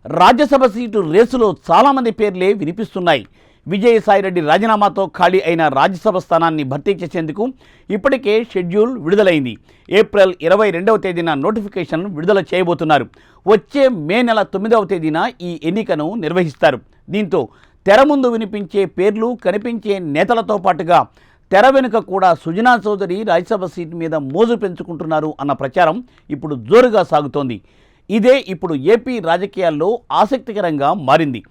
Rajya Sabha seat రేసులో చాలామంది పేర్లే వినిపిస్తున్నాయి. విజయసాయిరెడ్డి రాజీనామాతో ఖాళీ అయిన రాజ్యసభ స్థానాన్ని భర్తీ చేసేందుకు ఇప్పటికే షెడ్యూల్ విడుదలైంది. ఏప్రిల్ 22వ తేదీన నోటిఫికేషన్ విడుదల చేయబోతున్నారు. వచ్చే మే నెల 9వ తేదీన ఈ ఎన్నికను నిర్వహిస్తారు. దీంతో తెర ముందు వినిపించే పేర్లు, కనిపించే నేతలతో పాటుగా తెర వెనుక కూడా సుజనా చౌదరి రాజ్యసభ సీటు మీద మోజు పెంచుకుంటున్నారు అన్న ప్రచారం ఇప్పుడు జోరుగా సాగుతోంది. ఇదే ఇప్పుడు ఏపీ రాజకీయాల్లో ఆసక్తికరంగా మారింది.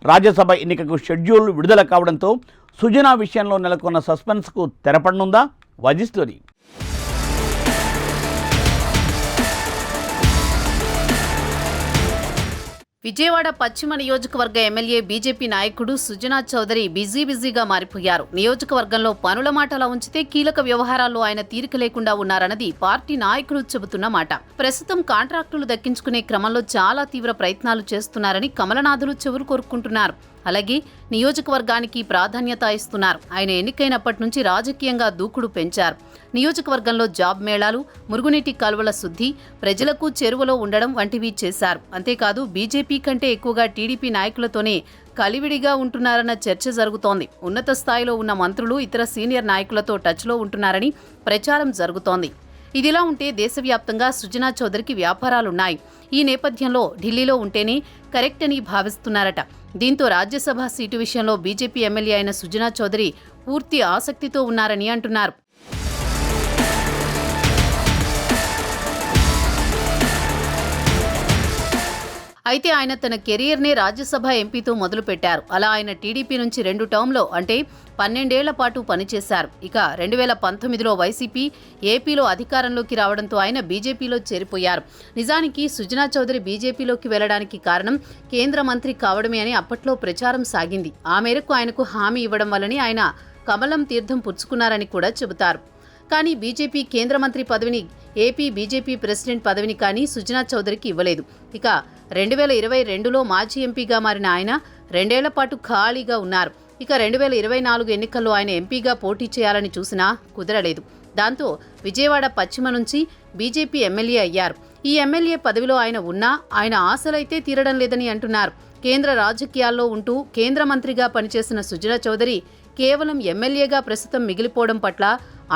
రాజ్యసభ ఎన్నికకు షెడ్యూల్ విడుదల కావడంతో సుజనా విషయంలో నెలకొన్న సస్పెన్స్కు తెరపడనుందా? వాజీ స్టోరీ. విజయవాడ పశ్చిమ నియోజకవర్గ ఎమ్మెల్యే బీజేపీ నాయకుడు సుజనా చౌదరి బిజీగా మారిపోయారు. నియోజకవర్గంలో పనుల మాటలా ఉంచితే కీలక వ్యవహారాల్లో ఆయన తీరిక లేకుండా ఉన్నారన్నది పార్టీ నాయకులు చెబుతున్న మాట. ప్రస్తుతం కాంట్రాక్టులు దక్కించుకునే క్రమంలో చాలా తీవ్ర ప్రయత్నాలు చేస్తున్నారని కమలనాథులు చెవులు కోరుకుంటున్నారు. అలాగే నియోజకవర్గానికి ప్రాధాన్యత ఇస్తున్నారు. ఆయన ఎన్నికైనప్పటి నుంచి రాజకీయంగా దూకుడు పెంచారు. నియోజకవర్గంలో జాబ్ మేళాలు, మురుగునీటి కాలువల శుద్ధి, ప్రజలకు చెరువులో ఉండడం వంటివి చేశారు. అంతేకాదు బీజేపీ కంటే ఎక్కువగా టీడీపీ నాయకులతోనే కలివిడిగా ఉంటున్నారన్న చర్చ జరుగుతోంది. ఉన్నత స్థాయిలో ఉన్న మంత్రులు, ఇతర సీనియర్ నాయకులతో టచ్లో ఉంటున్నారని ప్రచారం జరుగుతోంది. ఇదిలా ఉంటే దేశవ్యాప్తంగా సుజనా చౌదరికి వ్యాపారాలున్నాయి. ఈ నేపథ్యంలో ఢిల్లీలో ఉంటేనే కరెక్ట్ అని భావిస్తున్నారట. దీంతో రాజ్యసభ సీటు విషయంలో బీజేపీ ఎమ్మెల్యే అయిన సుజనా చౌదరి పూర్తి ఆసక్తితో ఉన్నారని అంటున్నారు. అయితే ఆయన తన కెరీర్నే రాజ్యసభ ఎంపీతో మొదలుపెట్టారు. అలా ఆయన టీడీపీ నుంచి 2 టర్మ్లో అంటే 12 ఏళ్ల పాటు పనిచేశారు. ఇక 2019లో వైసీపీ ఏపీలో అధికారంలోకి రావడంతో ఆయన బీజేపీలో చేరిపోయారు. నిజానికి సుజనా చౌదరి బీజేపీలోకి వెళ్లడానికి కారణం కేంద్ర మంత్రి కావడమే అని అప్పట్లో ప్రచారం సాగింది. ఆ మేరకు ఆయనకు హామీ ఇవ్వడం వల్లనే ఆయన కమలం తీర్థం పుచ్చుకున్నారని కూడా చెబుతారు. కానీ బీజేపీ కేంద్ర మంత్రి పదవిని, ఏపీ బీజేపీ ప్రెసిడెంట్ పదవిని కానీ సుజనా చౌదరికి ఇవ్వలేదు. ఇక 2022లో మాజీ ఎంపీగా మారిన ఆయన 2 ఏళ్ల పాటు ఖాళీగా ఉన్నారు. ఇక 2024 ఎన్నికల్లో ఆయన ఎంపీగా పోటీ చేయాలని చూసినా కుదరలేదు. దాంతో విజయవాడ పశ్చిమ నుంచి బీజేపీ ఎమ్మెల్యే అయ్యారు. ఈ ఎమ్మెల్యే పదవిలో ఆయన ఉన్నా ఆయన ఆశలైతే తీరడం లేదని అంటున్నారు. కేంద్ర రాజకీయాల్లో ఉంటూ కేంద్ర మంత్రిగా పనిచేసిన సుజనా చౌదరి కేవలం ఎమ్మెల్యేగా ప్రస్తుతం మిగిలిపోవడం పట్ల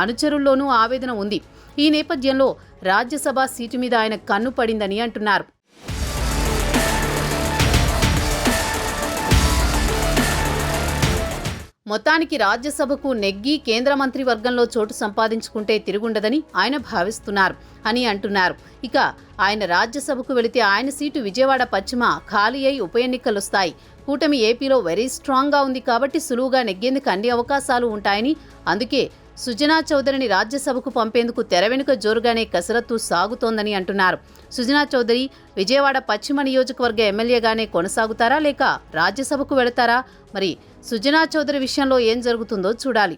అనుచరుల్లోనూ ఆవేదన ఉంది. ఈ నేపథ్యంలో రాజ్యసభ సీటు మీద ఆయన కన్ను పడిందని అంటున్నారు. మొత్తానికి రాజ్యసభకు నెగ్గి కేంద్ర మంత్రి వర్గంలో చోటు సంపాదించుకుంటే తిరుగుండదని ఆయన భావిస్తున్నారు అని అంటున్నారు. ఇక ఆయన రాజ్యసభకు వెళితే ఆయన సీటు విజయవాడ పశ్చిమ ఖాళీ అయి ఉప ఎన్నికలొస్తాయి. కూటమి ఏపీలో వెరీ స్ట్రాంగ్గా ఉంది కాబట్టి సులువుగా నెగ్గేందుకు అన్ని అవకాశాలు ఉంటాయని, అందుకే సుజనా చౌదరిని రాజ్యసభకు పంపేందుకు తెర వెనుక జోరుగానే కసరత్తు సాగుతోందని అంటున్నారు. సుజనా చౌదరి విజయవాడ పశ్చిమ నియోజకవర్గ ఎమ్మెల్యేగానే కొనసాగుతారా లేక రాజ్యసభకు వెళతారా? మరి సుజనా చౌదరి విషయంలో ఏం జరుగుతుందో చూడాలి.